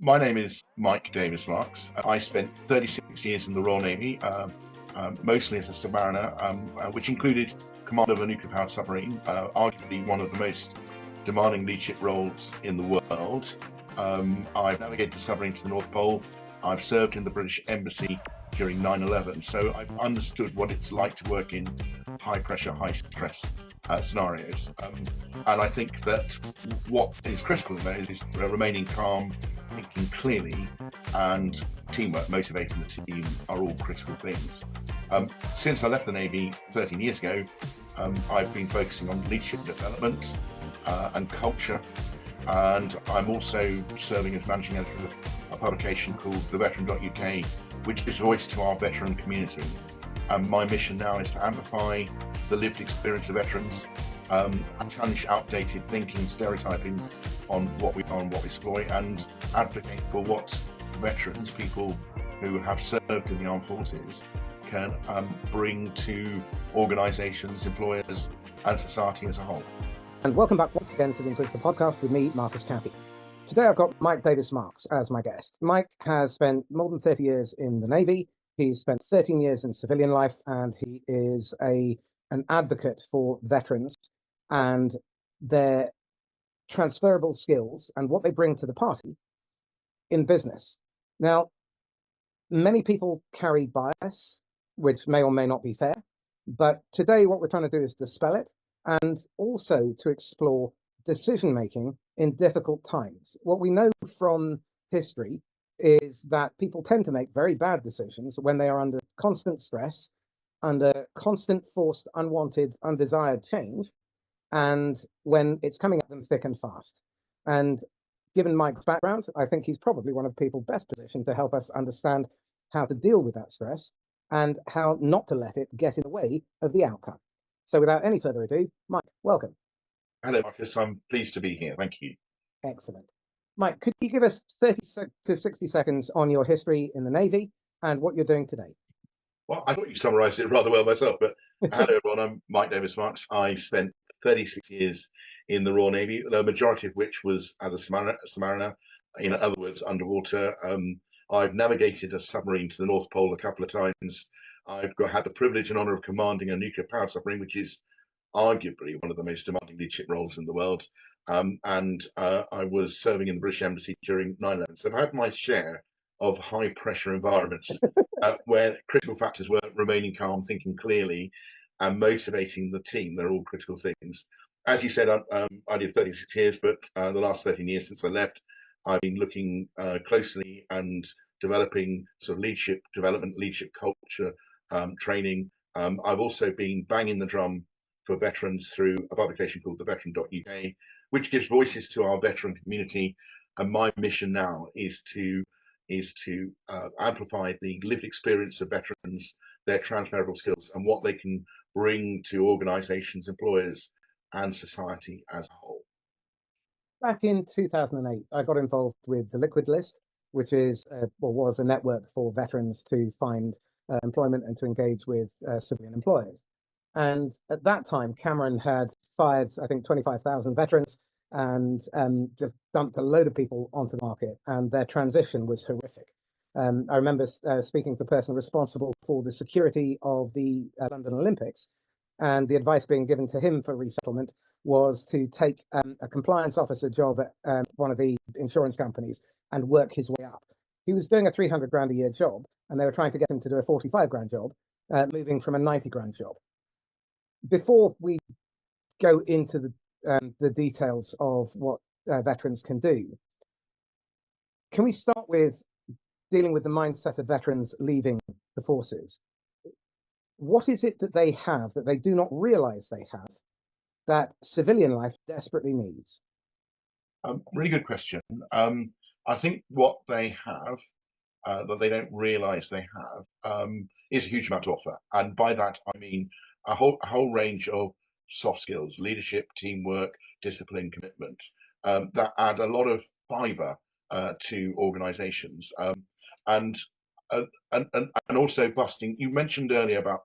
My name is Mike Davis Marks. I spent 36 years in the Royal Navy, mostly as a submariner, which included command of a nuclear-powered submarine, arguably one of the most demanding leadership roles in the world. I've navigated a submarine to the North Pole. I've served in the British Embassy during 9/11, so I've understood what it's like to work in high-pressure, high-stress scenarios. And I think that what is critical in those is remaining calm, thinking clearly, and teamwork, motivating the team are all critical things. Since I left the Navy 13 years ago, I've been focusing on leadership development and culture, and I'm also serving as managing editor of a publication called The Veteran.uk, which gives voice to our veteran community. And my mission now is to amplify the lived experience of veterans, challenge outdated thinking, stereotyping on what we are and what we exploit, and advocate for what veterans, people who have served in the armed forces, can bring to organisations, employers, and society as a whole. And welcome back once again to the Inquisitor Podcast with me, Marcus Cauchi. Today I've got Mike Davis Marks as my guest. Mike has spent more than 30 years in the Navy. He's spent 13 years in civilian life, and he is an advocate for veterans and their transferable skills and what they bring to the party in business. Now, many people carry bias, which may or may not be fair, but today what we're trying to do is dispel it and also to explore decision-making in difficult times. What we know from history is that people tend to make very bad decisions when they are under constant stress, under constant forced, unwanted, undesired change, and when it's coming at them thick and fast. And given Mike's background, I think he's probably one of the people best positioned to help us understand how to deal with that stress and how not to let it get in the way of the outcome. So without any further ado, Mike, welcome. Hello, Marcus. I'm pleased to be here. Thank you. Excellent. Mike, could you give us 30 to 60 seconds on your history in the Navy and what you're doing today? Well, I thought you summarised it rather well myself, but hello, everyone. I'm Mike Davis Marks. I spent 36 years in the Royal Navy, the majority of which was as a submariner, in other words, underwater. I've navigated a submarine to the North Pole a couple of times. I've had the privilege and honour of commanding a nuclear-powered submarine, which is arguably one of the most demanding leadership roles in the world. And I was serving in the British Embassy during 9/11. So I've had my share of high-pressure environments where critical factors were remaining calm, thinking clearly, and motivating the team. They're all critical things. As you said, I did 36 years, but the last 13 years since I left, I've been looking closely and developing sort of leadership development, leadership culture, training. I've also been banging the drum for veterans through a publication called The Veteran.uk, which gives voices to our veteran community. And my mission now is to amplify the lived experience of veterans, their transferable skills, and what they can bring to organisations, employers, and society as a whole. Back in 2008, I got involved with the Liquid List, which is or was a network for veterans to find employment and to engage with civilian employers. And at that time, Cameron had fired, I think, 25,000 veterans and just dumped a load of people onto the market, and their transition was horrific. I remember speaking to the person responsible for the security of the London Olympics, and the advice being given to him for resettlement was to take a compliance officer job at one of the insurance companies and work his way up. He was doing a 300 grand a year job, and they were trying to get him to do a 45 grand job, moving from a 90 grand job. Before we go into the details of what veterans can do, can we start with dealing with the mindset of veterans leaving the forces? What is it that they have that they do not realise they have that civilian life desperately needs? Really good question. I think what they have that they don't realise they have is a huge amount to offer. And by that, I mean a whole range of soft skills, leadership, teamwork, discipline, commitment, that add a lot of fibre to organisations. And also busting. You mentioned earlier about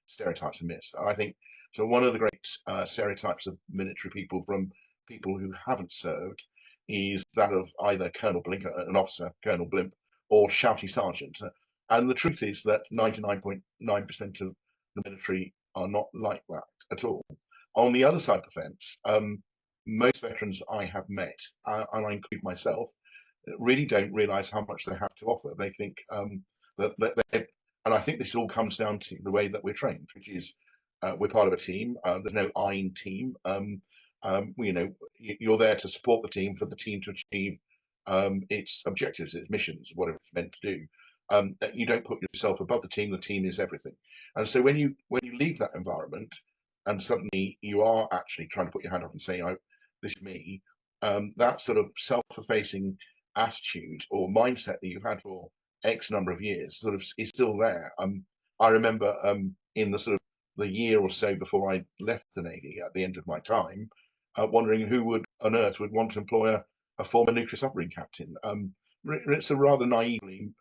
stereotypes and myths. I think so. One of the great stereotypes of military people from people who haven't served is that of either Colonel Blink, an officer, Colonel Blimp, or shouty sergeant. And the truth is that 99.9% of the military are not like that at all. On the other side of the fence, most veterans I have met, and I include myself, really don't realise how much they have to offer. They think that they, and I think this all comes down to the way that we're trained, which is we're part of a team. There's no I in team. You're there to support the team for the team to achieve its objectives, its missions, whatever it's meant to do. You don't put yourself above the team. The team is everything. And so when you leave that environment and suddenly you are actually trying to put your hand up and say, "This is me," that sort of self-effacing attitude or mindset that you've had for X number of years sort of is still there. I remember in the sort of the year or so before I left the Navy at the end of my time, wondering who on earth would want to employ a former nuclear submarine captain. It's a rather naively,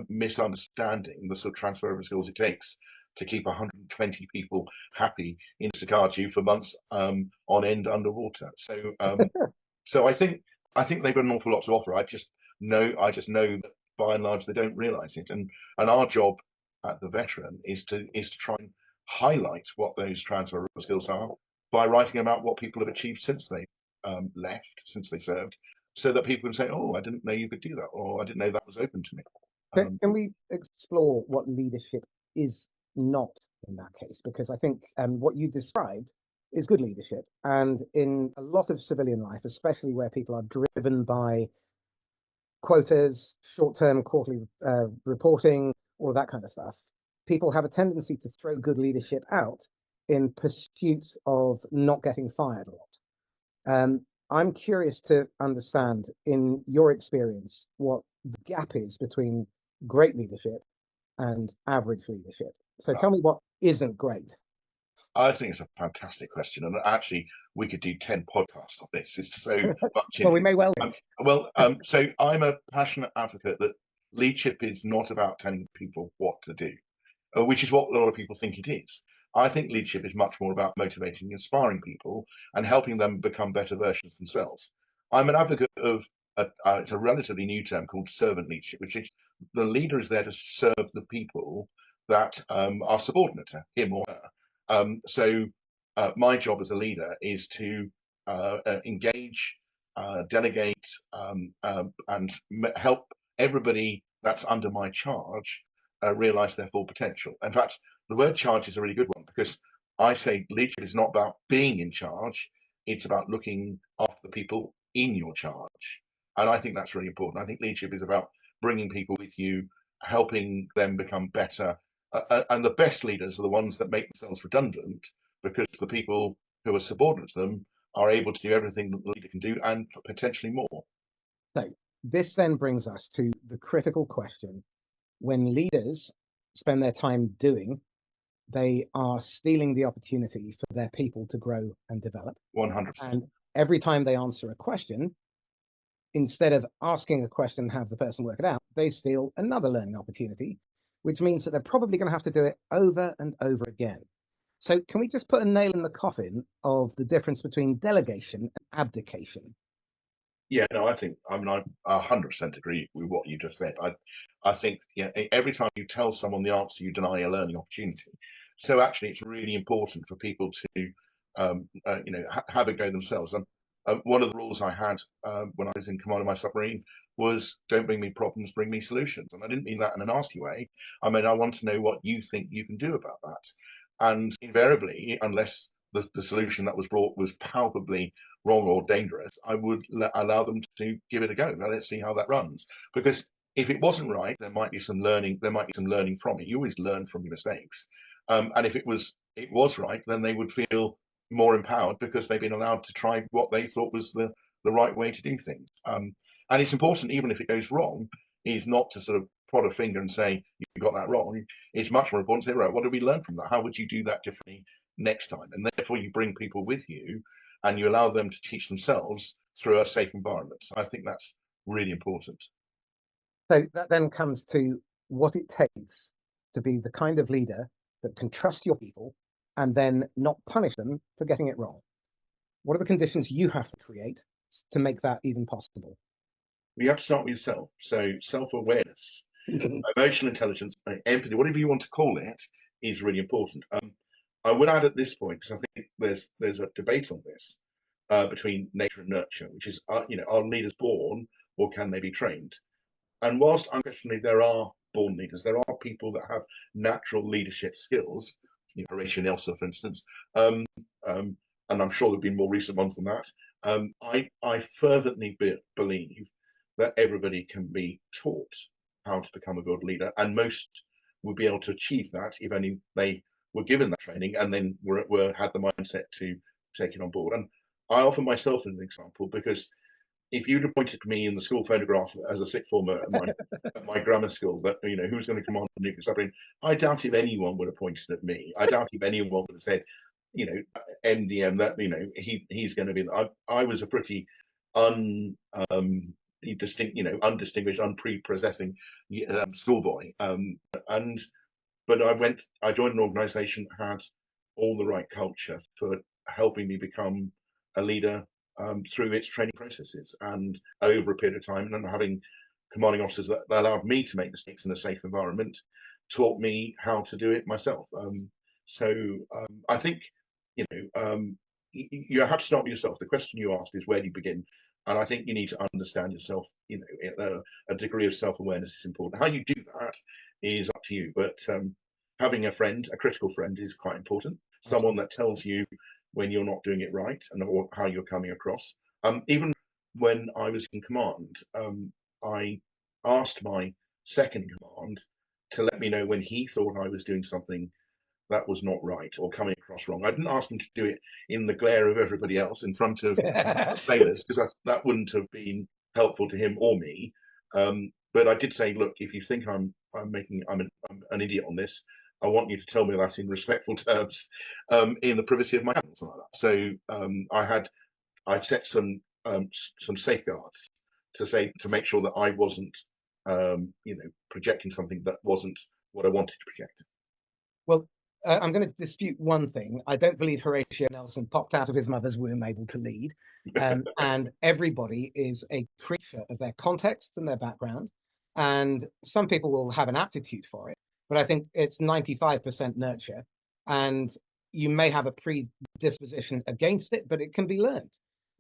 misunderstanding the sort of transferable skills it takes to keep 120 people happy in Cauchi for months on end underwater. So I think they've got an awful lot to offer. I just know that by and large they don't realise it, and our job at the veteran is to try and highlight what those transferable skills are by writing about what people have achieved since they left, since they served, so that people can say, "Oh, I didn't know you could do that," or "I didn't know that was open to me." Can we explore what leadership is not in that case? Because I think what you described is good leadership. And in a lot of civilian life, especially where people are driven by quotas, short-term quarterly reporting, all that kind of stuff, people have a tendency to throw good leadership out in pursuit of not getting fired a lot. I'm curious to understand, in your experience, what the gap is between great leadership and average leadership. So tell me what isn't great. I think it's a fantastic question, and actually, we could do 10 podcasts on this. It's so much. Well, we may well do. So I'm a passionate advocate that leadership is not about telling people what to do, which is what a lot of people think it is. I think leadership is much more about motivating, inspiring people, and helping them become better versions themselves. I'm an advocate of it's a relatively new term called servant leadership, which is the leader is there to serve the people that are subordinate to him or her. My job as a leader is to engage, delegate, and help everybody that's under my charge realize their full potential. In fact, the word charge is a really good one, because I say leadership is not about being in charge, it's about looking after the people in your charge. And I think that's really important. I think leadership is about bringing people with you, helping them become better. And the best leaders are the ones that make themselves redundant, because the people who are subordinate to them are able to do everything that the leader can do and potentially more. So this then brings us to the critical question. When leaders spend their time doing, they are stealing the opportunity for their people to grow and develop. 100%. And every time they answer a question, instead of asking a question, have the person work it out, they steal another learning opportunity, which means that they're probably going to have to do it over and over again. So can we just put a nail in the coffin of the difference between delegation and abdication? Yeah, no, I 100% agree with what you just said. I think every time you tell someone the answer, you deny a learning opportunity. So actually, it's really important for people to, have a go themselves. And one of the rules I had when I was in command of my submarine was, "Don't bring me problems, bring me solutions." And I didn't mean that in a nasty way. I mean, I want to know what you think you can do about that. And invariably, unless the solution that was brought was palpably wrong or dangerous, I would allow them to give it a go. Now let's see how that runs. Because if it wasn't right, there might be some learning. There might be some learning from it. You always learn from your mistakes. And if it was right, then they would feel more empowered, because they've been allowed to try what they thought was the right way to do things. And it's important, even if it goes wrong, is not to sort of prod a finger and say you got that wrong. It's much more important to say, right, what did we learn from that? How would you do that differently next time? And therefore, you bring people with you, and you allow them to teach themselves through a safe environment. So I think that's really important. So that then comes to what it takes to be the kind of leader that can trust your people and then not punish them for getting it wrong. What are the conditions you have to create to make that even possible? You have to start with yourself. So self-awareness, emotional intelligence, empathy, whatever you want to call it, is really important. I would add at this point, because I think there's a debate on this between nature and nurture, which is, are leaders born or can they be trained? And whilst unquestionably there are born leaders, there are people that have natural leadership skills, Horatio Nelson, for instance, um, um, and I'm sure there've been more recent ones than that. I fervently believe that everybody can be taught how to become a good leader, and most would be able to achieve that if only they were given that training and then had the mindset to take it on board. And I offer myself as an example because if you'd have pointed to me in the school photograph as a sixth former at my grammar school, that who's going to command the nuclear submarine, I doubt if anyone would have pointed at me. I doubt if anyone would have said, MDM, that he's going to be. I was a pretty undistinguished, unprepossessing schoolboy, and but I joined an organisation that had all the right culture for helping me become a leader through its training processes and over a period of time, and having commanding officers that allowed me to make mistakes in a safe environment taught me how to do it myself. I think you have to start with yourself. The question you asked is, where do you begin? And I think you need to understand yourself. A degree of self-awareness is important. How you do that is up to you, but having a critical friend, is quite important. Someone that tells you when you're not doing it right and how you're coming across. Even when I was in command, I asked my second in command to let me know when he thought I was doing something that was not right or coming across wrong. I didn't ask him to do it in the glare of everybody else in front of sailors, because that wouldn't have been helpful to him or me. But I did say, look, if you think I'm an idiot on this, I want you to tell me that in respectful terms, in the privacy of my house. Like that. So I've set some safeguards to make sure that I wasn't projecting something that wasn't what I wanted to project. Well, I'm going to dispute one thing. I don't believe Horatio Nelson popped out of his mother's womb able to lead. And everybody is a creature of their context and their background. And some people will have an aptitude for it, but I think it's 95% nurture. And you may have a predisposition against it, but it can be learned.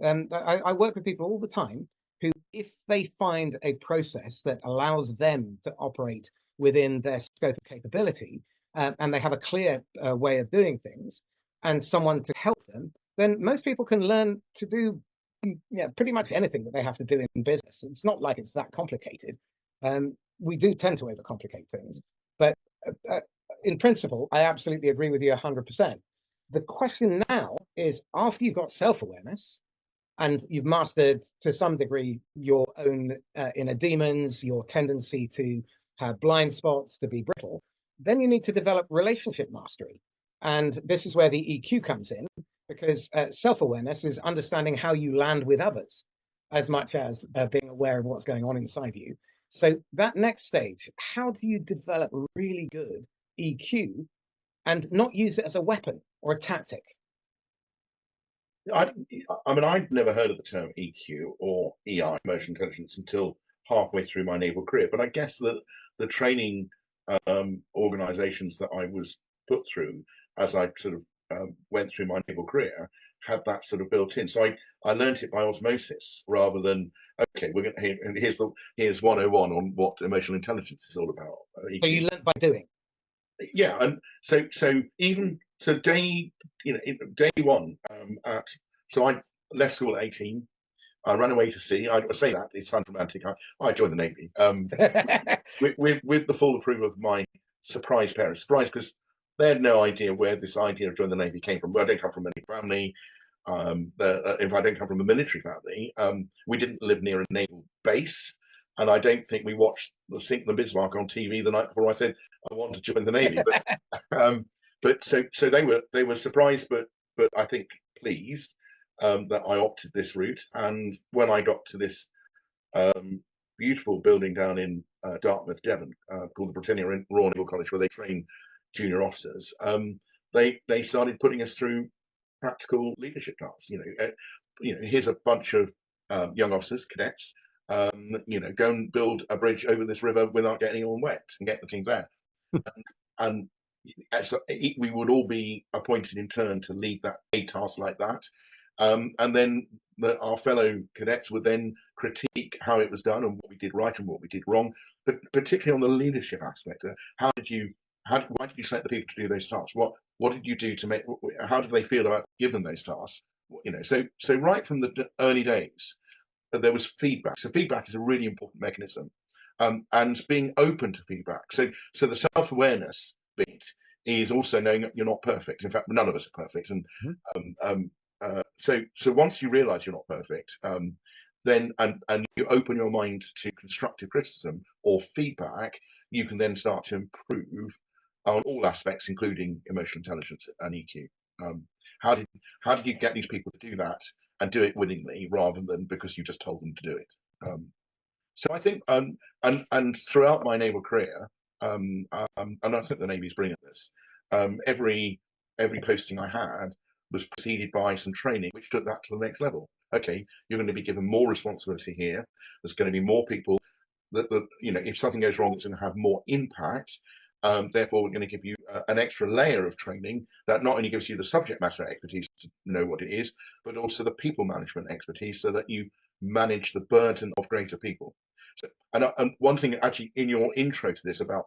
I work with people all the time who, if they find a process that allows them to operate within their scope of capability, and they have a clear way of doing things, and someone to help them, then most people can learn to do pretty much anything that they have to do in business. It's not like it's that complicated. We do tend to overcomplicate things, but in principle, I absolutely agree with you 100%. The question now is, after you've got self-awareness and you've mastered to some degree your own inner demons, your tendency to have blind spots, to be brittle, then you need to develop relationship mastery. And this is where the EQ comes in, because self-awareness is understanding how you land with others as much as being aware of what's going on inside you. So that next stage, how do you develop really good EQ and not use it as a weapon or a tactic? I mean, I'd never heard of the term EQ or EI, emotional intelligence, until halfway through my naval career. But I guess that the training organisations that I was put through as I sort of went through my naval career had that sort of built in. So I learned it by osmosis rather than, okay, here's 101 on what emotional intelligence is all about. So you learned by doing. Yeah, and so day one so I left school at 18. I ran away to sea. I say that it sounds romantic. I joined the Navy with the full approval of my surprise parents. Surprised because they had no idea where this idea of joining the Navy came from. Well, I don't come from any family. If I don't come from a military family, we didn't live near a naval base, and I don't think we watched the Sink the Bismarck on TV the night before I said I want to join the Navy. But so they were surprised, but I think pleased that I opted this route. And when I got to this beautiful building down in Dartmouth, Devon, called the Britannia Royal Naval College, where they train junior officers, they started putting us through practical leadership tasks. Here's a bunch of young officers, cadets, go and build a bridge over this river without getting anyone wet and get the team there. And so we would all be appointed in turn to lead a task like that. And then our fellow cadets would then critique how it was done and what we did right and what we did wrong, but particularly on the leadership aspect. Why did you select the people to do those tasks? What did you do to make? How did they feel about giving those tasks? So right from the early days, there was feedback. So feedback is a really important mechanism, and being open to feedback. So the self-awareness bit is also knowing that you're not perfect. In fact, none of us are perfect, and so once you realise you're not perfect, then and you open your mind to constructive criticism or feedback, you can then start to improve on all aspects, including emotional intelligence and EQ. How did you get these people to do that and do it willingly rather than because you just told them to do it? So I think, and throughout my naval career, and I think the Navy's brilliant at this. Every posting I had was preceded by some training, which took that to the next level. Okay, you're going to be given more responsibility here. There's going to be more people that if something goes wrong, it's going to have more impact. Therefore, we're going to give you an extra layer of training that not only gives you the subject matter expertise to know what it is, but also the people management expertise so that you manage the burden of greater people. So, and one thing actually in your intro to this about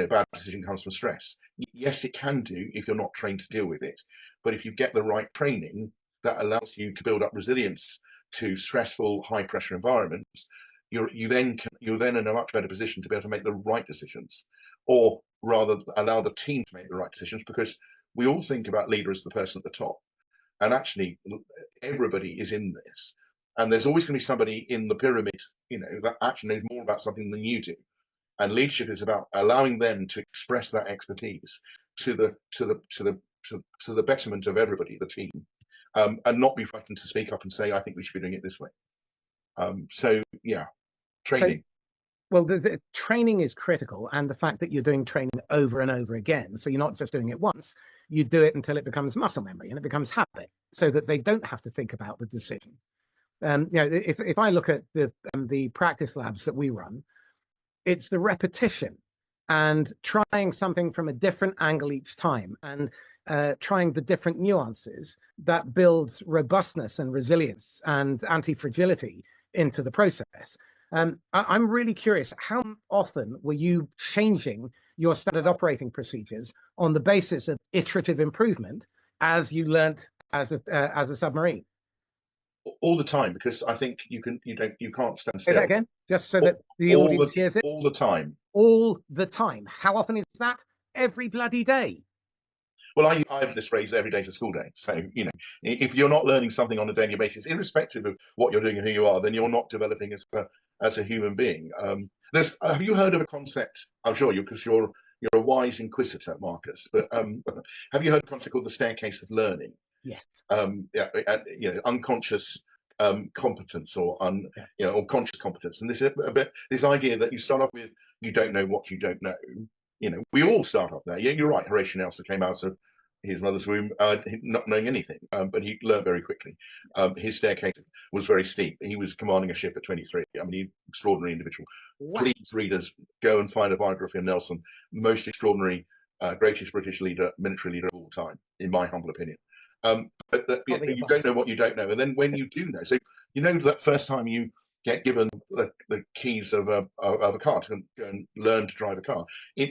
bad decision comes from stress. Yes, it can do if you're not trained to deal with it, but if you get the right training that allows you to build up resilience to stressful, high pressure environments, you're then in a much better position to be able to make the right decisions, or rather allow the team to make the right decisions, because we all think about leader as the person at the top, and actually everybody is in this, and there's always going to be somebody in the pyramid that actually knows more about something than you do, and leadership is about allowing them to express that expertise to the betterment of everybody, the team, and not be frightened to speak up and say, I think we should be doing it this way. So yeah, training. Well, the training is critical, and the fact that you're doing training over and over again, so you're not just doing it once, you do it until it becomes muscle memory and it becomes habit, so that they don't have to think about the decision. If I look at the practice labs that we run, it's the repetition and trying something from a different angle each time, and trying the different nuances that builds robustness and resilience and anti-fragility into the process. I'm really curious, how often were you changing your standard operating procedures on the basis of iterative improvement as you learnt as a submarine? All the time, because I think you can't stand still. Say that again, just so that the audience hears it. All the time. All the time. How often is that? Every bloody day. Well, I have this phrase: every day's a school day. So if you're not learning something on a daily basis, irrespective of what you're doing and who you are, then you're not developing as a human being. Have you heard of a concept? I'm sure because you're a wise inquisitor, Marcus. But have you heard of a concept called the staircase of learning? Yes. Unconscious competence or or conscious competence, and this idea that you start off with you don't know what you don't know. We all start off there. Yeah, you're right. Horatio Nelson came out of his mother's womb not knowing anything, but he learned very quickly. His staircase was very steep. He was commanding a ship at 23. I mean, extraordinary individual. Wow. Please, readers, go and find a biography of Nelson. Most extraordinary, greatest British leader, military leader of all time, in my humble opinion. But you don't know what you don't know, and then when you do know, so that first time you get given the keys of a car to go and learn to drive a car.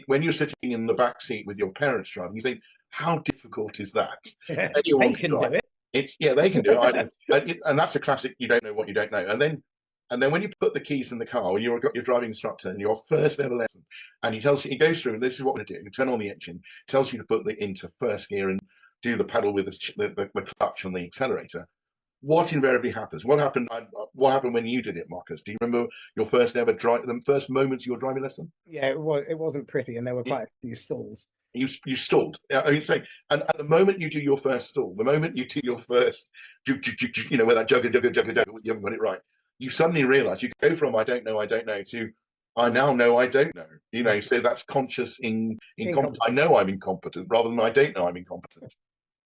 When you're sitting in the back seat with your parents driving, you think, how difficult is that? Anyone can do it. They can do it. And that's a classic. You don't know what you don't know. And then when you put the keys in the car, when you've got your driving instructor and your first ever lesson, and he goes through, and this is what we're doing. Turn on the engine. Tells you to put it into first gear and do the pedal with the clutch and the accelerator. What invariably happens? What happened when you did it, Marcus? Do you remember your first ever the first moments of your driving lesson? Yeah, it wasn't pretty, and there were quite a few stalls. You stalled. I mean, and at the moment you do your first stall, the moment you do your first, where that jugga, you haven't got it right. You suddenly realise you go from I don't know to I now know I don't know. So that's conscious incompetent. I know I'm incompetent rather than I don't know I'm incompetent.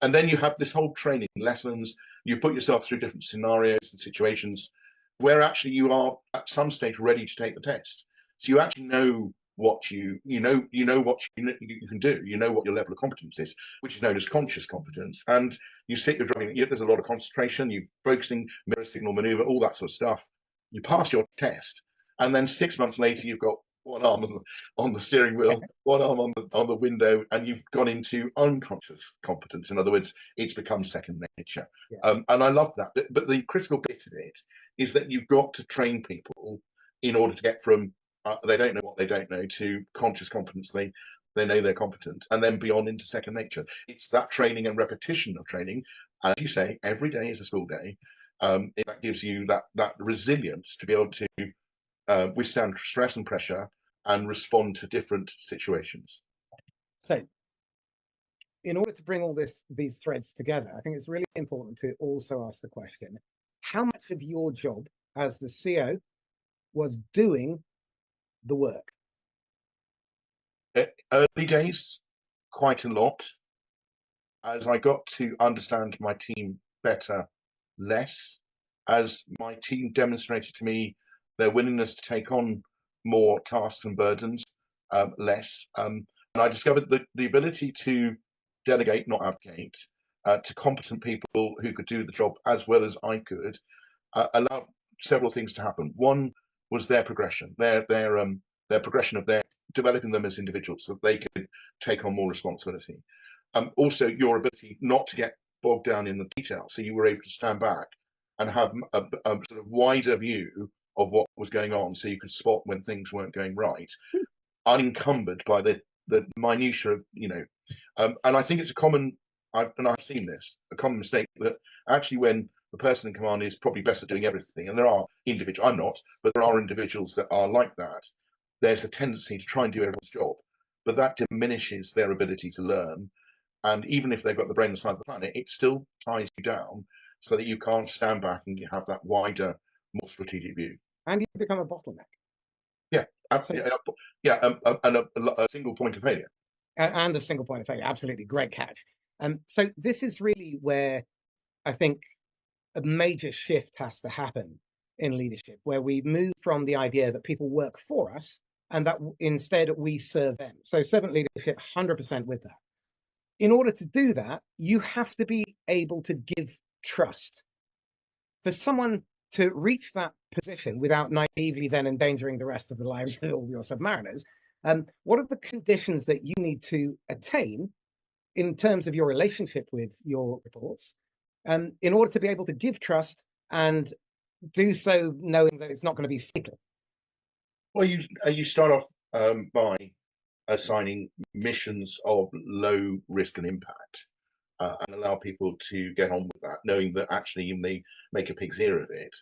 And then you have this whole training lessons. You put yourself through different scenarios and situations, where actually you are at some stage ready to take the test. So you actually know what you know what you can do. You know what your level of competence is, which is known as conscious competence. And you sit, you're driving. There's a lot of concentration. You're focusing, mirror signal maneuver, all that sort of stuff. You pass your test, and then 6 months later, you've got one arm on the steering wheel, one arm on the window, and you've gone into unconscious competence. In other words, it's become second nature. Yeah. And I love that. But the critical bit of it is that you've got to train people in order to get from they don't know what they don't know to conscious competence. They know they're competent, and then beyond into second nature. It's that training and repetition of training, as you say, every day is a school day. That gives you that resilience to be able to withstand stress and pressure and respond to different situations. So, in order to bring all these threads together, I think it's really important to also ask the question: how much of your job as the CO was doing the work? Early days, quite a lot. As I got to understand my team better, less. As my team demonstrated to me their willingness to take on more tasks and burdens, less. And I discovered the ability to delegate, not abdicate, to competent people who could do the job as well as I could, allowed several things to happen. One was their progression, their progression of their developing them as individuals so that they could take on more responsibility. Also, your ability not to get bogged down in the detail, so you were able to stand back and have a sort of wider view of what was going on, so you could spot when things weren't going right, unencumbered by the minutiae of and I think it's a common, I've seen this, a common mistake that actually when the person in command is probably best at doing everything, and there are individuals, I'm not, but there are individuals that are like that. There's a tendency to try and do everyone's job, but that diminishes their ability to learn. And even if they've got the brain side of the planet, it still ties you down so that you can't stand back and you have that wider, more strategic view. And you become a bottleneck. Yeah, absolutely. Yeah, and a single point of failure. And a single point of failure. Absolutely. Great catch. So this is really where I think a major shift has to happen in leadership, where we move from the idea that people work for us and that instead we serve them. So servant leadership, 100% with that. In order to do that, you have to be able to give trust. For someone to reach that position without naively then endangering the rest of the lives of all your submariners, what are the conditions that you need to attain in terms of your relationship with your reports, in order to be able to give trust and do so knowing that it's not going to be fatal? Well, you start off by assigning missions of low risk and impact, and allow people to get on with that, knowing that actually even they make a pig's ear of it,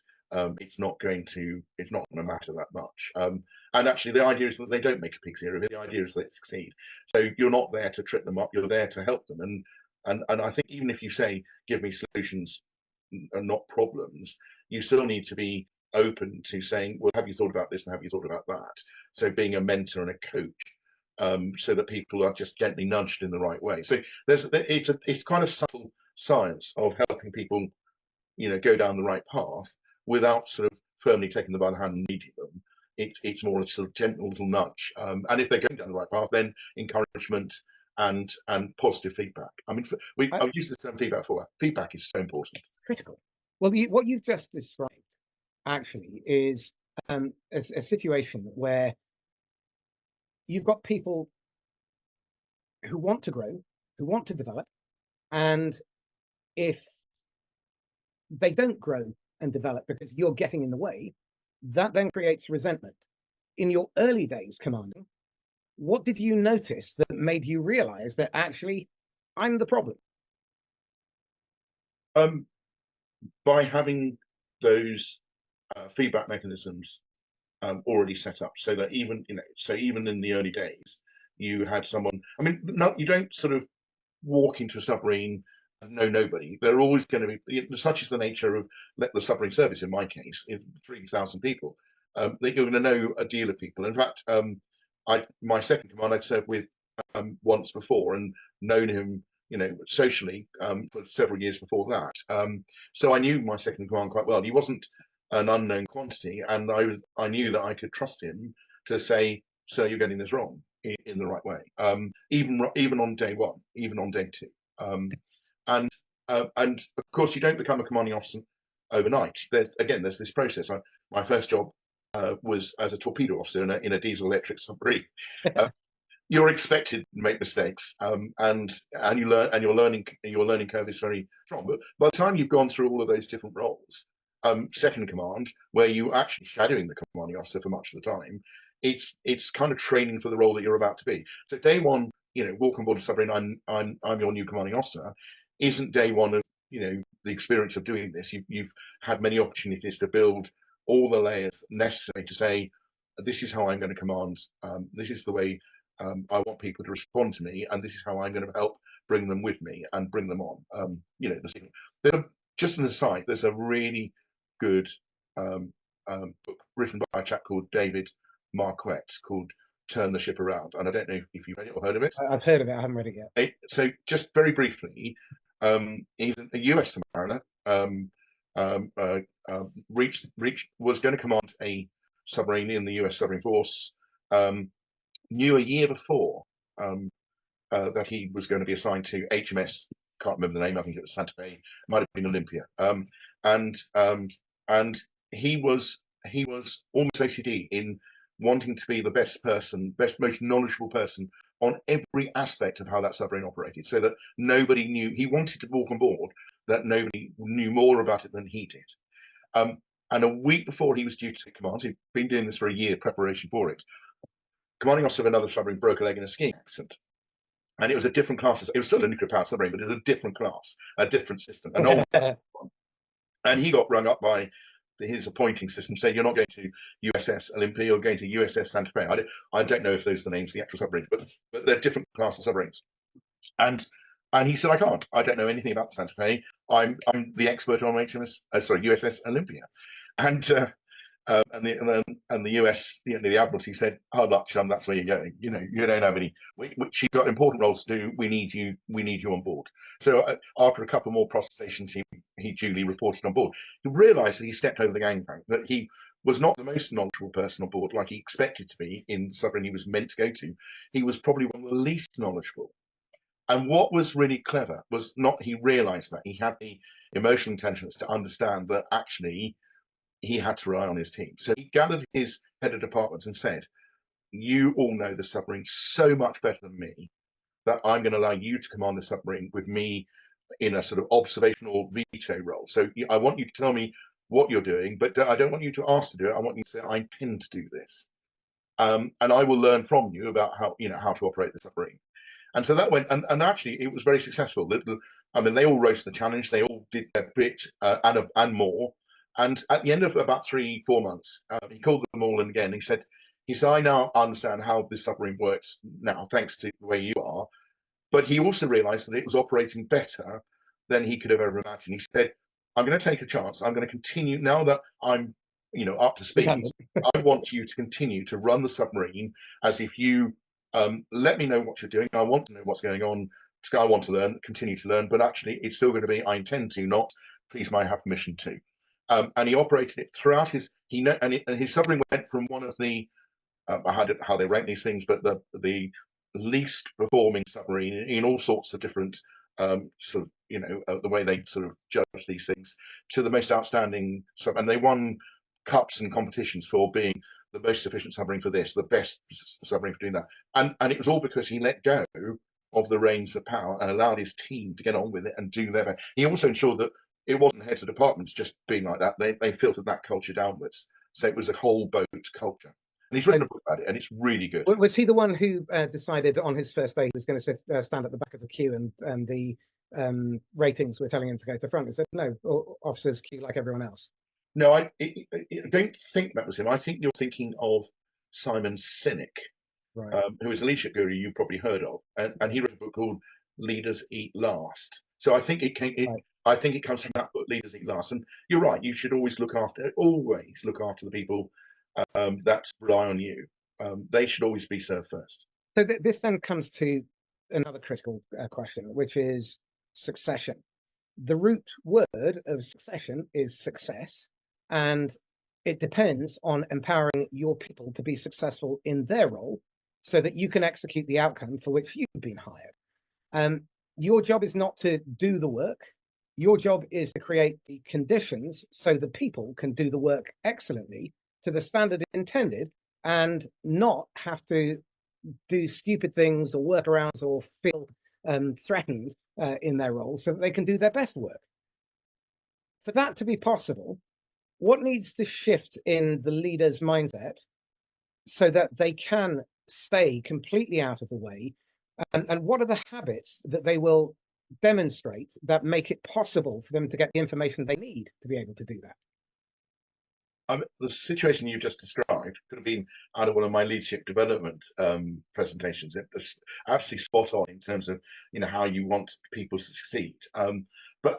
it's not going to matter that much. And actually, the idea is that they don't make a pig's ear of it. The idea is that they succeed. So you're not there to trip them up. You're there to help them. And I think even if you say, give me solutions and not problems, you still need to be open to saying, well, have you thought about this and have you thought about that? So being a mentor and a coach, so that people are just gently nudged in the right way. So it's kind of subtle science of helping people, go down the right path without sort of firmly taking them by the hand and leading them. It's more a sort of gentle little nudge. And if they're going down the right path, then encouragement and positive feedback. I mean, I've used the term feedback before. Feedback is so important. Critical. Well, what you've just described actually is a situation where you've got people who want to grow, who want to develop, and if they don't grow and develop because you're getting in the way, that then creates resentment. In your early days commanding, what did you notice that made you realize that actually I'm the problem? By having those feedback mechanisms already set up, so that even in the early days, you had someone. I mean, no, you don't sort of walk into a submarine and know nobody. They're always going to be. Such is the nature of the submarine service. In my case, 3,000 people, that you're going to know a deal of people. In fact, my second command I'd served with once before and known him, socially, for several years before that. So I knew my second command quite well. He wasn't an unknown quantity, and I knew that I could trust him to say, "Sir, you're getting this wrong in the right way." Even on day one, even on day two, and of course you don't become a commanding officer overnight. There's this process. My first job was as a torpedo officer in a diesel electric submarine. You're expected to make mistakes, and you learn, and your learning curve is very strong. But by the time you've gone through all of those different roles, second command, where you're actually shadowing the commanding officer for much of the time, it's kind of training for the role that you're about to be. So day one, walk on board a submarine. I'm your new commanding officer. Isn't day one of the experience of doing this? You've had many opportunities to build all the layers necessary to say, this is how I'm going to command. This is the way I want people to respond to me, and this is how I'm going to help bring them with me and bring them on. Just an aside, there's a really good book written by a chap called David Marquette called "Turn the Ship Around," and I don't know if you've read it or heard of it. I've heard of it. I haven't read it yet. So just very briefly, he's a US submariner. Was going to command a submarine in the US submarine force. Knew a year before that he was going to be assigned to HMS. Can't remember the name. I think it was Santa Fe. Might have been Olympia. And he was almost OCD in wanting to be the best, most knowledgeable person on every aspect of how that submarine operated, so that nobody knew. He wanted to walk on board that nobody knew more about it than he did. And a week before he was due to command, he'd been doing this for a year, preparation for it. Commanding officer of another submarine broke a leg in a skiing accident. And it was a different class. It was still a nuclear powered submarine, but it was a different class, a different system, an old one. And he got rung up by his appointing system, saying, "You're not going to USS Olympia, you're going to USS Santa Fe." I don't know if those are the names of the actual submarines, but they're different class of submarines. And he said, I don't know anything about the Santa Fe. I'm the expert on USS Olympia. And the US, the Admiralty said, "Hard luck, chum. That's where you're going. You don't have any. She's got important roles to do. We need you on board." So after a couple more protestations, he duly reported on board. He realised that he stepped over the gangplank, that he was not the most knowledgeable person on board, like he expected to be in the submarine he was meant to go to. He was probably one of the least knowledgeable. And what was really clever was not he realised that he had the emotional intelligence to understand that actually he had to rely on his team. So he gathered his head of departments and said, "You all know the submarine so much better than me that I'm going to allow you to command the submarine with me in a sort of observational veto role. So I want you to tell me what you're doing, but I don't want you to ask to do it. I want you to say, I intend to do this. And I will learn from you about how to operate the submarine." And so that went, and actually it was very successful. I mean, they all rose to the challenge. They all did their bit and more. And at the end of about 3-4 months, he called them all in again. He said, "I now understand how this submarine works now, thanks to the way you are." But he also realised that it was operating better than he could have ever imagined. He said, "I'm going to take a chance. I'm going to continue now that I'm, up to speed. I want you to continue to run the submarine as if you let me know what you're doing. I want to know what's going on. I want to learn, continue to learn. But actually, it's still going to be, I intend to, not please may I have permission to." And he operated it throughout his. His submarine went from one of the how they rank these things, but the least performing submarine in all sorts of different the way they sort of judge these things, to the most outstanding sub, and they won cups and competitions for being the most efficient submarine for this, the best submarine for doing that, and it was all because he let go of the reins of power and allowed his team to get on with it and do their best. He also ensured that it wasn't heads of departments just being like that. They filtered that culture downwards, so it was a whole boat culture. And he's written a book about it, and it's really good. Was he the one who decided on his first day he was going to stand at the back of the queue, and the ratings were telling him to go to the front? He said, "No, officers queue like everyone else." No, I don't think that was him. I think you're thinking of Simon Sinek, right. Who is a leadership guru you've probably heard of, and he wrote a book called "Leaders Eat Last." So I think I think it comes from that book, "Leaders Eat Last." And you're right; you should always look after the people that rely on you. They should always be served first. So this then comes to another critical question, which is succession. The root word of succession is success, and It depends on empowering your people to be successful in their role so that you can execute the outcome for which you've been hired. Your job is not to do the work. Your job is to create the conditions so the people can do the work excellently to the standard intended and not have to do stupid things or workarounds or feel threatened in their role so that they can do their best work. For that to be possible, what needs to shift in the leader's mindset so that they can stay completely out of the way? And what are the habits that they will demonstrate that make it possible for them to get the information they need to be able to do that? The situation you just described could have been out of one of my leadership development presentations. It was absolutely spot on in terms of how you want people to succeed.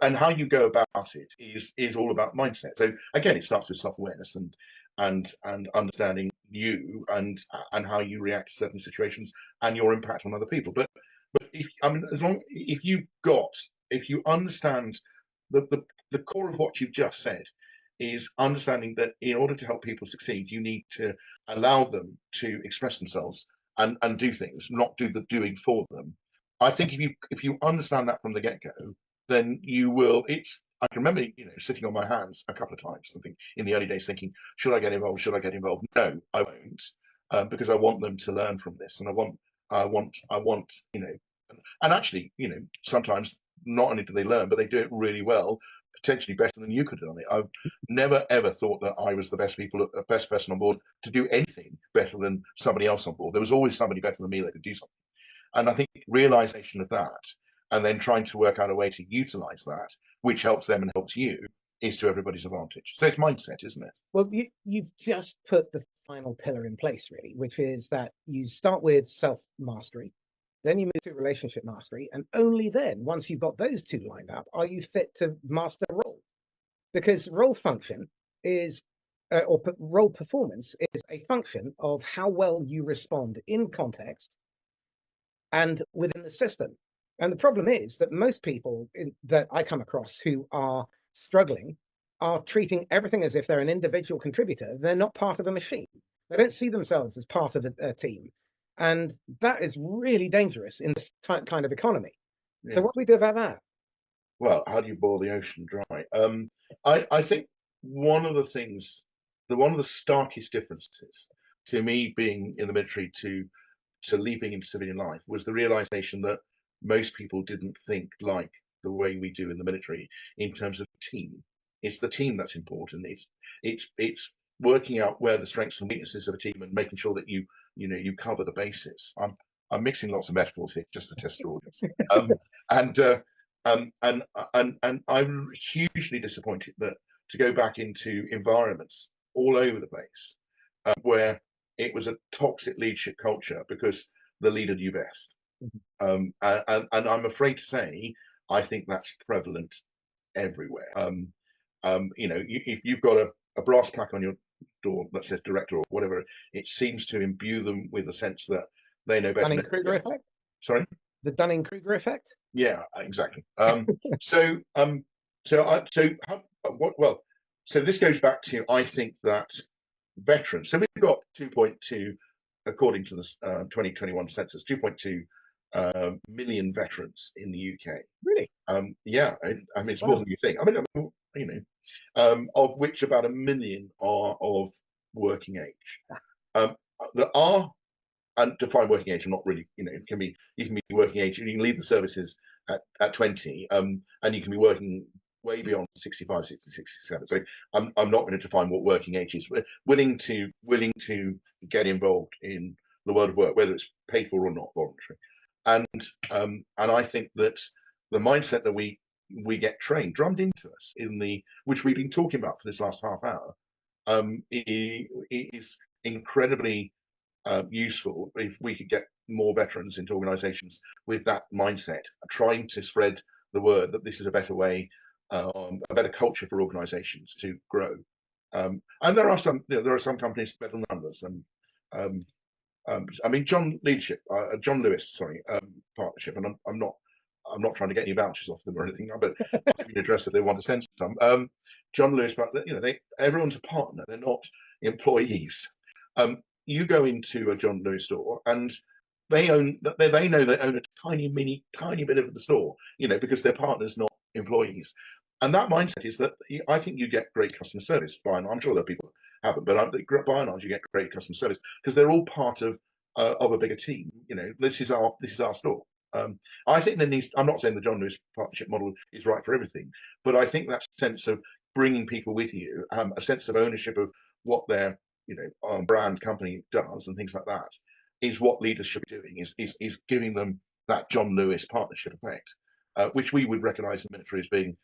And how you go about it is all about mindset. So again, it starts with self-awareness and understanding you and how you react to certain situations and your impact on other people. But if you understand the core of what you've just said is understanding that in order to help people succeed, you need to allow them to express themselves and do things, not do the doing for them. I think if you understand that from the get-go, then you will. I can remember, sitting on my hands a couple of times, thinking in the early days, thinking, should I get involved? Should I get involved? No, I won't, because I want them to learn from this, and I want, and actually, sometimes not only do they learn, but they do it really well, potentially better than you could have done it. I've never ever thought that I was the best person on board to do anything better than somebody else on board. There was always somebody better than me that could do something. And I think realization of that, and then trying to work out a way to utilize that, which helps them and helps you, is to everybody's advantage. So it's mindset, isn't it? Well, you've just put the final pillar in place, really, which is that you start with self-mastery, then you move to relationship mastery, and only then, once you've got those two lined up, are you fit to master role. Because role function is, role performance is a function of how well you respond in context and within the system. And the problem is that most people that I come across who are struggling are treating everything as if they're an individual contributor. They're not part of a machine. They don't see themselves as part of a team. And that is really dangerous in this kind of economy. Yeah. So what do we do about that? Well, how do you boil the ocean dry? I think one of the starkest differences to me being in the military to leaping into civilian life was the realization that most people didn't think like the way we do in the military in terms of team. It's the team that's important. It's working out where the strengths and weaknesses of a team and making sure that you cover the bases. I'm mixing lots of metaphors here just to test your audience. And I'm hugely disappointed that to go back into environments all over the place where it was a toxic leadership culture because the leader knew best. And I'm afraid to say, I think that's prevalent everywhere. If you've got a brass plaque on your door that says director or whatever, it seems to imbue them with a sense that they know better. Dunning-Kruger effect? Sorry? The Dunning-Kruger effect? Yeah, exactly. So this goes back to, I think that veterans. So we've got 2.2, according to the 2021 census, 2.2 million veterans in the UK. Really? Yeah, I mean it's more than you think. Of which about 1 million are of working age. There are, and define working age, or not really. You can be working age. You can leave the services at 20, and you can be working way beyond 65, 60, 67. So I'm not going to define what working age is. We're willing to get involved in the world of work, whether it's paid for or not, voluntary. And I think that the mindset that we get drummed into us which we've been talking about for this last half hour, is incredibly useful if we could get more veterans into organisations with that mindset, trying to spread the word that this is a better way, a better culture for organisations to grow. And there are some companies better than others. I mean, John Lewis, partnership, and I'm not I'm not trying to get any vouchers off them or anything, but I'll give you an address if they want to send some. John Lewis, but everyone's a partner; they're not employees. You go into a John Lewis store and they know they own a tiny bit of the store, because they're partners, not employees. And that mindset is that I think you get great customer service by and large. I'm sure there are people who haven't, but by and large you get great customer service because they're all part of a bigger team. This is our store. I think there needs. I'm not saying the John Lewis partnership model is right for everything, but I think that sense of bringing people with you, a sense of ownership of what their brand company does and things like that, is what leaders should be doing. Is giving them that John Lewis partnership effect, which we would recognise in the military as being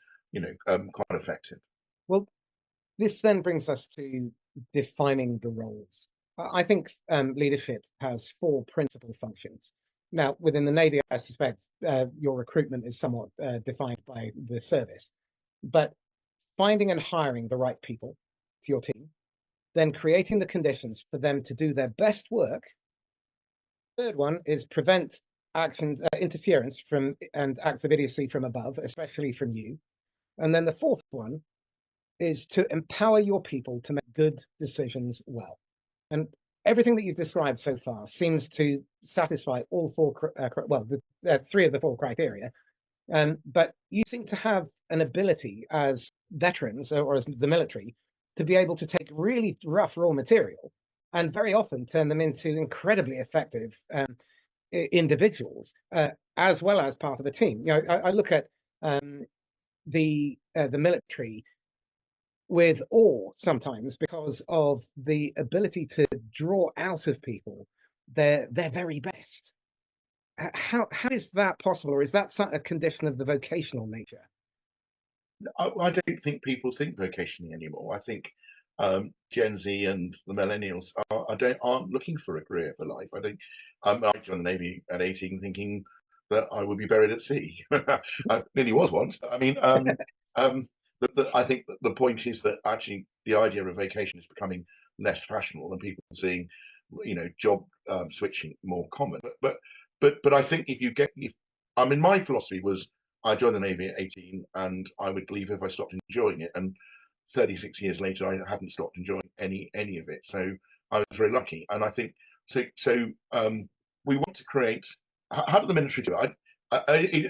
quite effective. Well, this then brings us to defining the roles. I think leadership has 4 principal functions. Now, within the Navy, I suspect your recruitment is somewhat defined by the service, but finding and hiring the right people to your team, then creating the conditions for them to do their best work. Third one is prevent actions, interference from and acts of idiocy from above, especially from you. And then the fourth one is to empower your people to make good decisions well. And everything that you've described so far seems to satisfy all 4, the 3 of the 4 criteria. But you seem to have an ability as veterans or as the military to be able to take really rough raw material and very often turn them into incredibly effective individuals, as well as part of a team. I look at the military with awe sometimes because of the ability to draw out of people their very best. How is that possible, or is that a condition of the vocational nature? I don't think people think vocationally anymore. I think Gen Z and the millennials aren't looking for a career for life. I think I joined the Navy at 18 thinking that I would be buried at sea. I nearly was once. I mean, I think that the point is that actually the idea of vacation is becoming less fashionable and people seeing, job switching more common. But I think my philosophy was I joined the Navy at 18 and I would leave if I stopped enjoying it. And 36 years later, I hadn't stopped enjoying any of it. So I was very lucky. And I think we want to create. How did the military do it?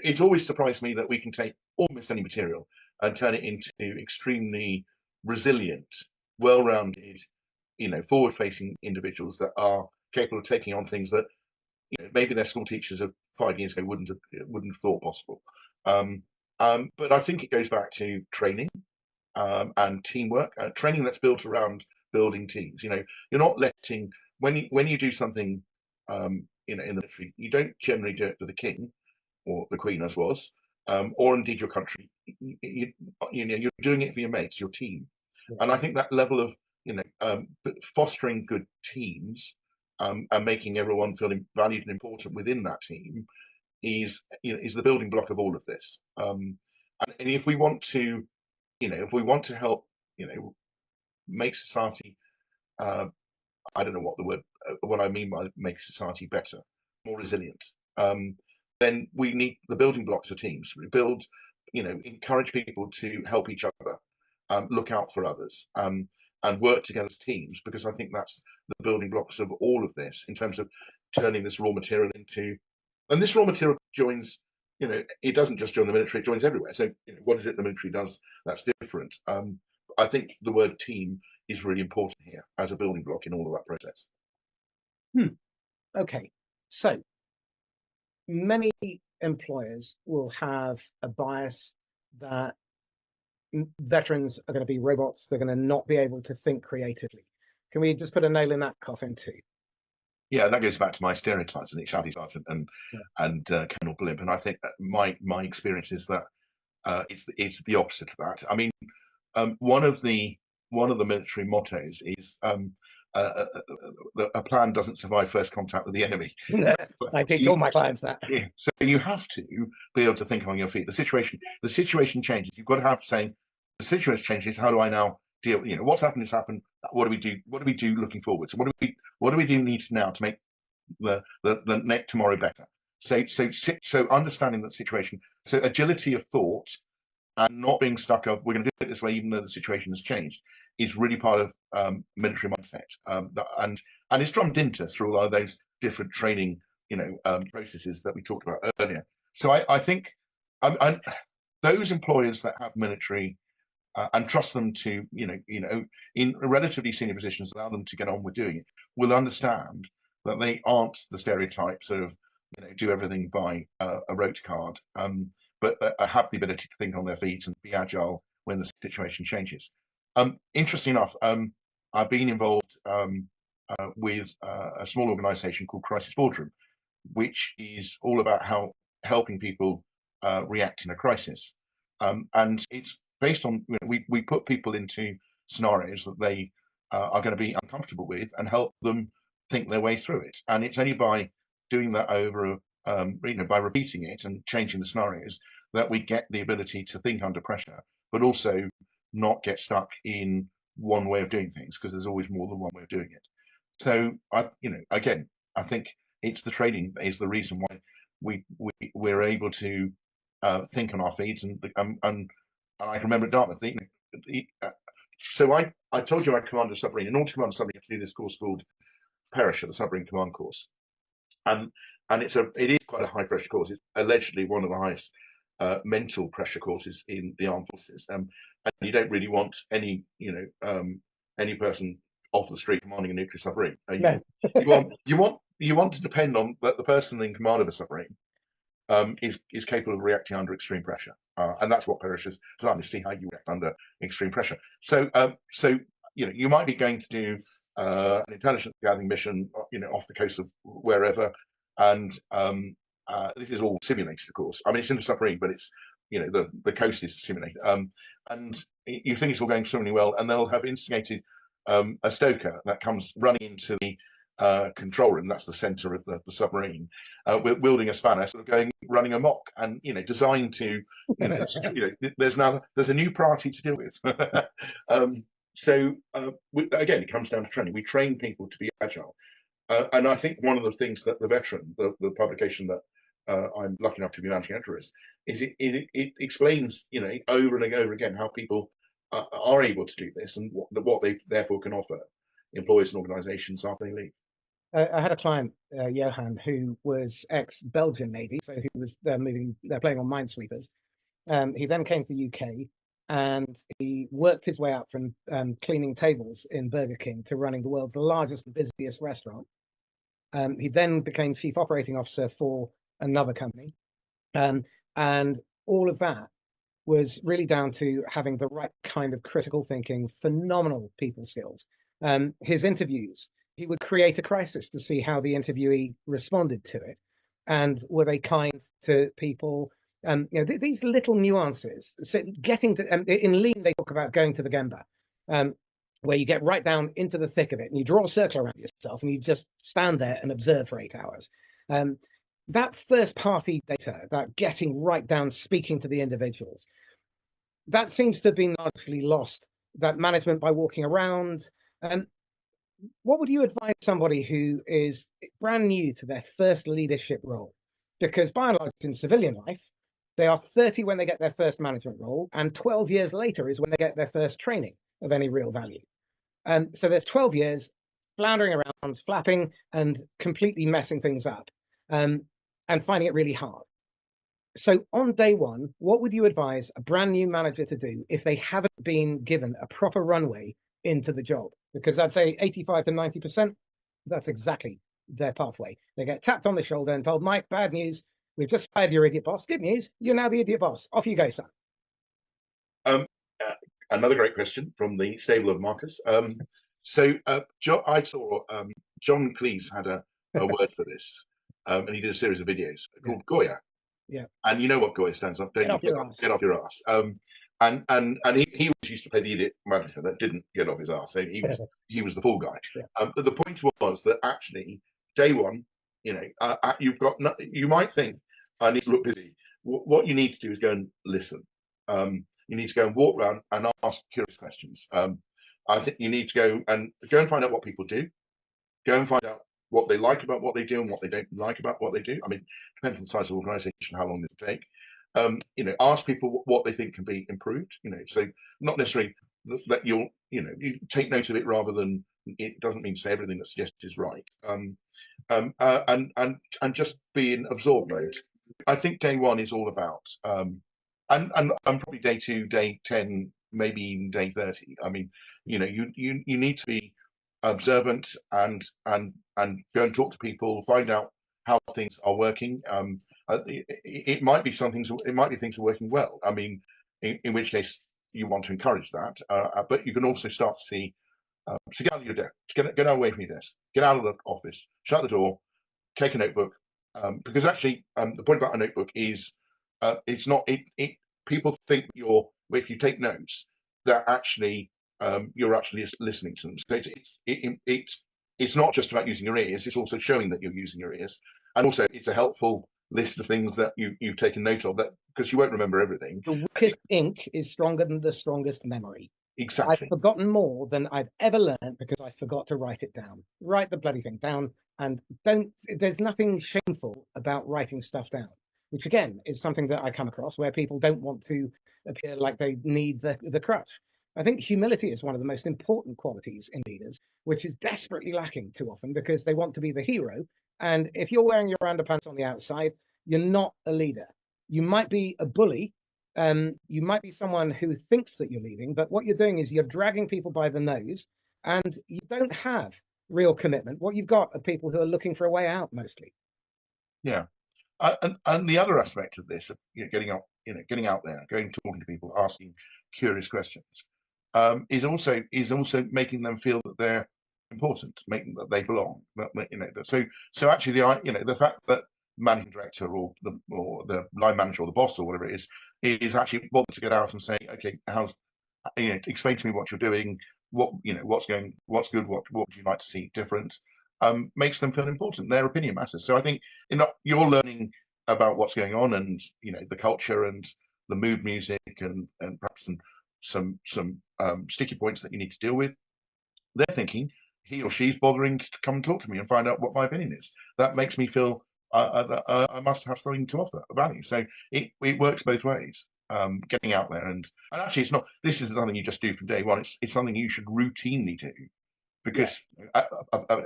It's always surprised me that we can take almost any material and turn it into extremely resilient, well-rounded, forward-facing individuals that are capable of taking on things that maybe their school teachers of 5 years ago wouldn't have thought possible. But I think it goes back to training and teamwork, training that's built around building teams. You're not letting when you do something in the military, you don't generally do it for the king or the queen, as was, or indeed your country. You're doing it for your mates, your team, and I think that level of fostering good teams and making everyone feel valued and important within that team is the building block of all of this. And if we want to, help, make society, I don't know what I mean by make society better, more resilient. Then we need the building blocks of teams. We build, encourage people to help each other, look out for others, and work together as teams, because I think that's the building blocks of all of this in terms of turning this raw material into. And this raw material joins, it doesn't just join the military, it joins everywhere. So what is it the military does that's different? I think the word team is really important here as a building block in all of that process. Okay, so many employers will have a bias that veterans are going to be robots, they're going to not be able to think creatively. Can we just put a nail in that coffin too? Yeah, that goes back to my stereotypes, and shouty sergeant and Colonel Blimp. And I think that my experience is that it's the opposite of that. I mean, one of the military mottos is a plan doesn't survive first contact with the enemy. I teach all my clients that. Yeah, so you have to be able to think on your feet. The situation changes. You've got to have saying the situation changes. How do I now deal? What's happened has happened. What do we do? What do we do looking forward? So what do we do need now to make the next tomorrow better? So understanding that situation, so agility of thought and not being stuck up, we're going to do it this way, even though the situation has changed, is really part of military mindset, and it's drummed into through all of those different training, processes that we talked about earlier. So I think those employers that have military and trust them to, in relatively senior positions, allow them to get on with doing it, will understand that they aren't the stereotypes of, do everything by a rote card, but have the ability to think on their feet and be agile when the situation changes. Interesting enough, I've been involved with a small organisation called Crisis Boardroom, which is all about helping people react in a crisis, and it's based on, we put people into scenarios that they are going to be uncomfortable with and help them think their way through it. And it's only by doing that over, by repeating it and changing the scenarios, that we get the ability to think under pressure, but also not get stuck in one way of doing things, because there's always more than one way of doing it. So again, I think it's the training that is the reason why we're able to think on our feet, and I can remember at Dartmouth. So I told you I commanded a submarine. In order to command a submarine, you have to do this course called Perisher, the submarine command course, and it is quite a high pressure course. It's allegedly one of the highest mental pressure courses in the armed forces, and you don't really want any person off the street commanding a nuclear submarine. You want to depend on that the person in command of a submarine is capable of reacting under extreme pressure, and that's what Perisher is designed to see, how you react under extreme pressure. So you might be going to do an intelligence gathering mission, off the coast of wherever, and this is all simulated, of course. I mean, it's in a submarine, but it's the coast is simulated, and you think it's all going swimmingly well, and they'll have instigated a stoker that comes running into the control room. That's the center of the submarine, wielding a spanner, sort of running amok, and designed to, there's a new party to deal with. So again, it comes down to training. We train people to be agile, and I think one of the things that the Veteran, the publication that I'm lucky enough to be managing editor is it explains, over and over again, how people are able to do this, and what they therefore can offer employers and organisations after they leave. I had a client, Johan, who was ex-Belgian Navy, so he was they're playing on minesweepers. He then came to the UK, and he worked his way up from cleaning tables in Burger King to running the world's largest and busiest restaurant. He then became chief operating officer for another company, and all of that was really down to having the right kind of critical thinking, phenomenal people skills. His interviews, he would create a crisis to see how the interviewee responded to it, and were they kind to people. These little nuances. So getting to in Lean, they talk about going to the Gemba, where you get right down into the thick of it, and you draw a circle around yourself, and you just stand there and observe for 8 hours. That first party data, that getting right down, speaking to the individuals, that seems to have been largely lost. That management by walking around. What would you advise somebody who is brand new to their first leadership role? Because by and large, in civilian life, they are 30 when they get their first management role, and 12 years later is when they get their first training of any real value. So there's 12 years floundering around, flapping, and completely messing things up, and finding it really hard. So on day one, what would you advise a brand new manager to do if they haven't been given a proper runway into the job? Because I'd say 85 to 90%, that's exactly their pathway. They get tapped on the shoulder and told, Mike, bad news, we've just fired your idiot boss. Good news, you're now the idiot boss. Off you go, son. Another great question from the stable of Marcus. I saw John Cleese had a word for this, and he did a series of videos called Goya. Yeah. And you know what Goya stands up? Get off your ass. And he was used to play the idiot manager that didn't get off his ass. So he was the fool guy. Yeah. But the point was that actually day one, you might think I need to look busy. What you need to do is go and listen. You need to go and walk around and ask curious questions. I think you need to go and find out what people do. Go and find out what they like about what they do and what they don't like about what they do. I mean, depends on the size of the organisation, how long this will take. Ask people what they think can be improved. So not necessarily that you take note of it rather than it doesn't mean to say everything that's suggested is right. And just be in absorb mode. I think day one is all about, and probably day 2, day 10, maybe even day 30. I mean, you need to be observant and go and talk to people, find out how things are working. It might be things are working well. I mean, in which case you want to encourage that, but you can also start to see. So get out of your desk, get away from your desk, get out of the office, shut the door, take a notebook, because actually the point about a notebook is it's not it. People think if you take notes that actually you're actually listening to them. So it's not just about using your ears; it's also showing that you're using your ears, and also it's a helpful list of things that you've taken note of, that because you won't remember everything. The weakest ink is stronger than the strongest memory. Exactly. I've forgotten more than I've ever learned because I forgot to write it down. Write the bloody thing down, and there's nothing shameful about writing stuff down, which again is something that I come across where people don't want to appear like they need the crutch. I think humility is one of the most important qualities in leaders, which is desperately lacking too often because they want to be the hero. And if you're wearing your underpants on the outside, you're not a leader. You might be a bully. You might be someone who thinks that you're leading, but what you're doing is you're dragging people by the nose, and you don't have real commitment. What you've got are people who are looking for a way out, mostly. Yeah, and the other aspect of this, getting out there, going talking to people, asking curious questions, is also making them feel that they're important, making that they belong. So actually, the fact that managing director or the line manager or the boss or whatever it is actually bothered to get out and say, okay, explain to me what you're doing, what's good, what would you like to see different, makes them feel important. Their opinion matters. So I think you're learning about what's going on, and the culture and the mood music, and perhaps some sticky points that you need to deal with. They're thinking he or she's bothering to come and talk to me and find out what my opinion is. That makes me feel I must have something to offer, a value. So it works both ways. Getting out there, and actually, it's not. This isn't something you just do from day one. It's something you should routinely do, because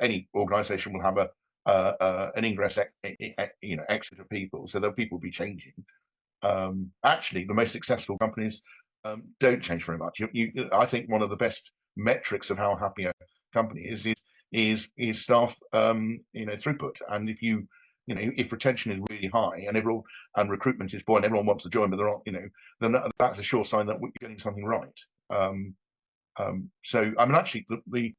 any organisation will have an ingress, exit of people, so that people will be changing. Actually, the most successful companies don't change very much. I think one of the best metrics of how happy a company is staff throughput. And if retention is really high and recruitment is buoyant, everyone wants to join, but they're not, then that's a sure sign that we're getting something right. So I mean, actually, the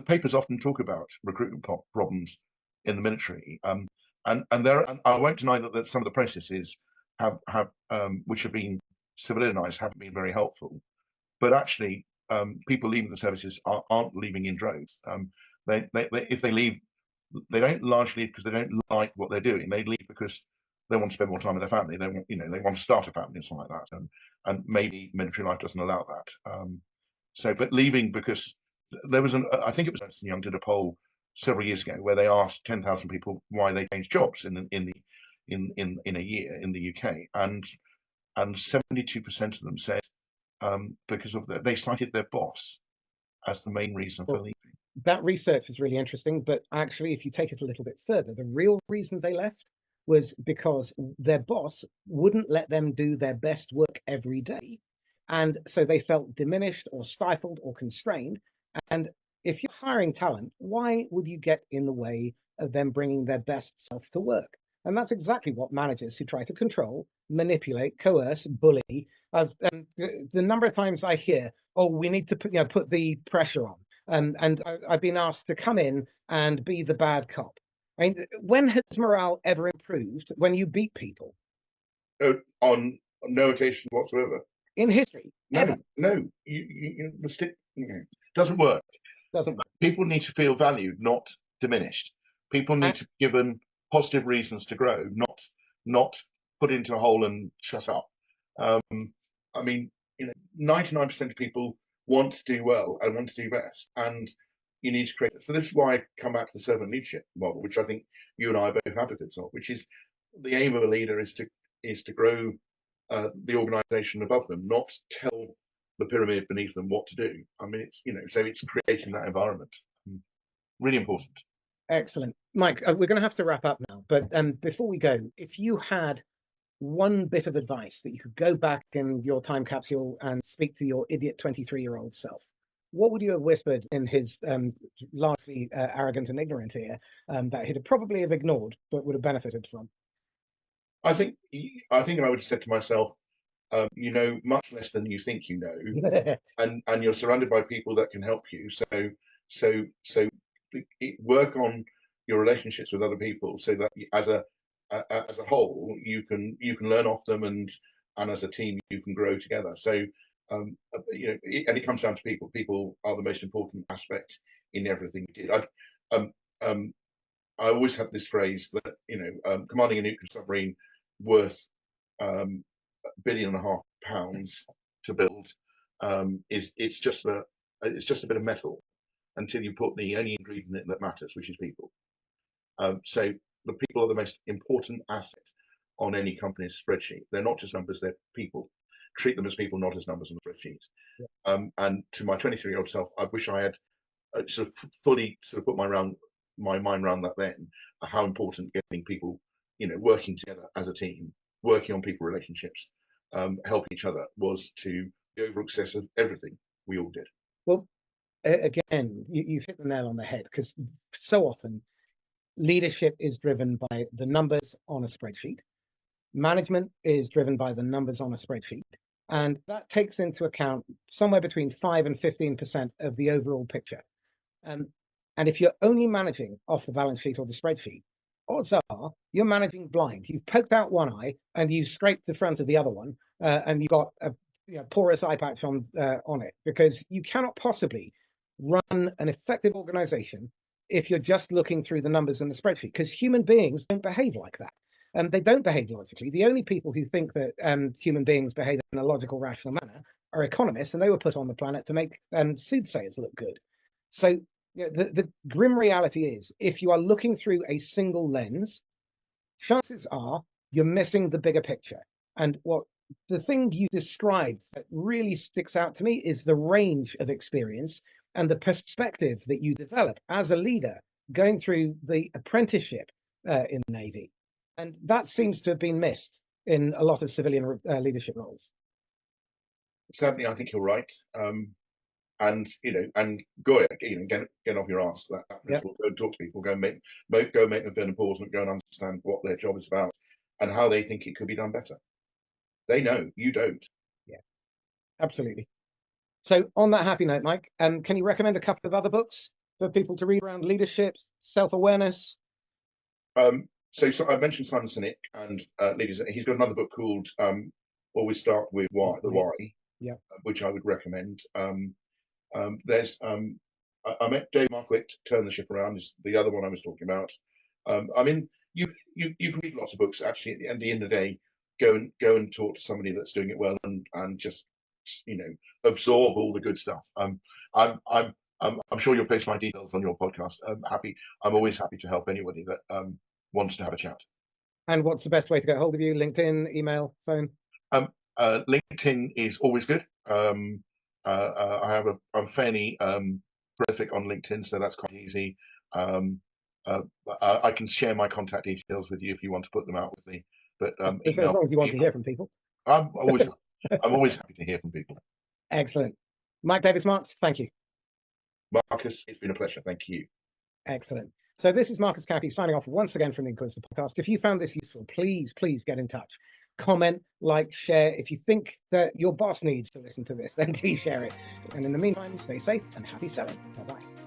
papers often talk about recruitment problems in the military, and I won't deny that some of the processes which have been civilianized haven't been very helpful. But actually, people leaving the services aren't leaving in droves. If they leave, they don't largely leave because they don't like what they're doing. They leave because they want to spend more time with their family. They want to start a family and something like that. And maybe military life doesn't allow that. But leaving because there was I think it was Ernst & Young did a poll several years ago where they asked 10,000 people why they changed jobs in a year in the UK, and 72% of them said because of they cited their boss as the main reason for leaving. That research is really interesting, but actually, if you take it a little bit further, the real reason they left was because their boss wouldn't let them do their best work every day. And so they felt diminished or stifled or constrained. And if you're hiring talent, why would you get in the way of them bringing their best self to work? And that's exactly what managers who try to control, manipulate, coerce, bully. The number of times I hear, "Oh, we need to put the pressure on," and I've been asked to come in and be the bad cop. I mean, when has morale ever improved when you beat people? On no occasion whatsoever In history, ever. No, doesn't work. Doesn't work. People need to feel valued, not diminished. People need to be given positive reasons to grow, not put into a hole and shut up. I mean, 99% of people want to do well and want to do best, and you need to create it. So this is why I come back to the servant leadership model, which I think you and I are both advocates of, which is the aim of a leader is to grow the organisation above them, not tell the pyramid beneath them what to do. I mean, it's so it's creating that environment. Really important. Excellent. Mike, we're going to have to wrap up now, but before we go, if you had one bit of advice that you could go back in your time capsule and speak to your idiot 23-year-old self, what would you have whispered in his largely arrogant and ignorant ear that he'd probably have ignored but would have benefited from? I think I would have said to myself, you know much less than you think you know, and you're surrounded by people that can help you. So work on your relationships with other people, so that as a whole you can learn off them, and as a team you can grow together. So and it comes down to people. People are the most important aspect in everything we did. I always had this phrase that commanding a nuclear submarine worth £1.5 billion to build it's just a bit of metal until you put the only ingredient in it that matters, which is people. So the people are the most important asset on any company's spreadsheet. They're not just numbers; they're people. Treat them as people, not as numbers on the spreadsheet. Yeah. And to my 23-year-old self, I wish I had sort of fully put my mind around that then. How important getting people, working together as a team, working on people relationships, helping each other was to the overall success of everything we all did. Well, again, you've hit the nail on the head, because so often leadership is driven by the numbers on a spreadsheet. Management is driven by the numbers on a spreadsheet. And that takes into account somewhere between 5 and 15% of the overall picture. And if you're only managing off the balance sheet or the spreadsheet, odds are you're managing blind. You've poked out one eye and you've scraped the front of the other one, and you've got a porous eye patch on it, because you cannot possibly run an effective organization if you're just looking through the numbers in the spreadsheet, because human beings don't behave like that. They don't behave logically. The only people who think that human beings behave in a logical, rational manner are economists, and they were put on the planet to make soothsayers look good. So the grim reality is, if you are looking through a single lens, chances are you're missing the bigger picture. And the thing you described that really sticks out to me is the range of experience and the perspective that you develop as a leader going through the apprenticeship in the Navy. And that seems to have been missed in a lot of civilian leadership roles. Sadly, I think you're right. And go get off your ass. That principle. Go and talk to people. Go make them feel important. Go and understand what their job is about and how they think it could be done better. They know, you don't. Yeah, absolutely. So on that happy note, Mike, can you recommend a couple of other books for people to read around leadership, self-awareness? So I mentioned Simon Sinek and leaders. He's got another book called Always Start with Why, the Why, which I would recommend. There's I met Dave Marquardt, Turn the Ship Around, is the other one I was talking about. I mean, you can read lots of books. Actually, at the end of the day, go and talk to somebody that's doing it well, and just absorb all the good stuff. I'm sure you'll place my details on your podcast. I'm always happy to help anybody that wants to have a chat. And what's the best way to get hold of you? LinkedIn, email, phone? LinkedIn is always good. I'm fairly prolific on LinkedIn, so that's quite easy. I can share my contact details with you if you want to put them out with me. But as long as you want to hear from people. I'm always happy to hear from people. Excellent. Mike Davis-Marks, thank you. Marcus, it's been a pleasure. Thank you. Excellent. So this is Marcus Cauchi signing off once again from the Inquisitor Podcast. If you found this useful, please get in touch. Comment, like, share. If you think that your boss needs to listen to this, then please share it. And in the meantime, stay safe and happy selling. Bye-bye.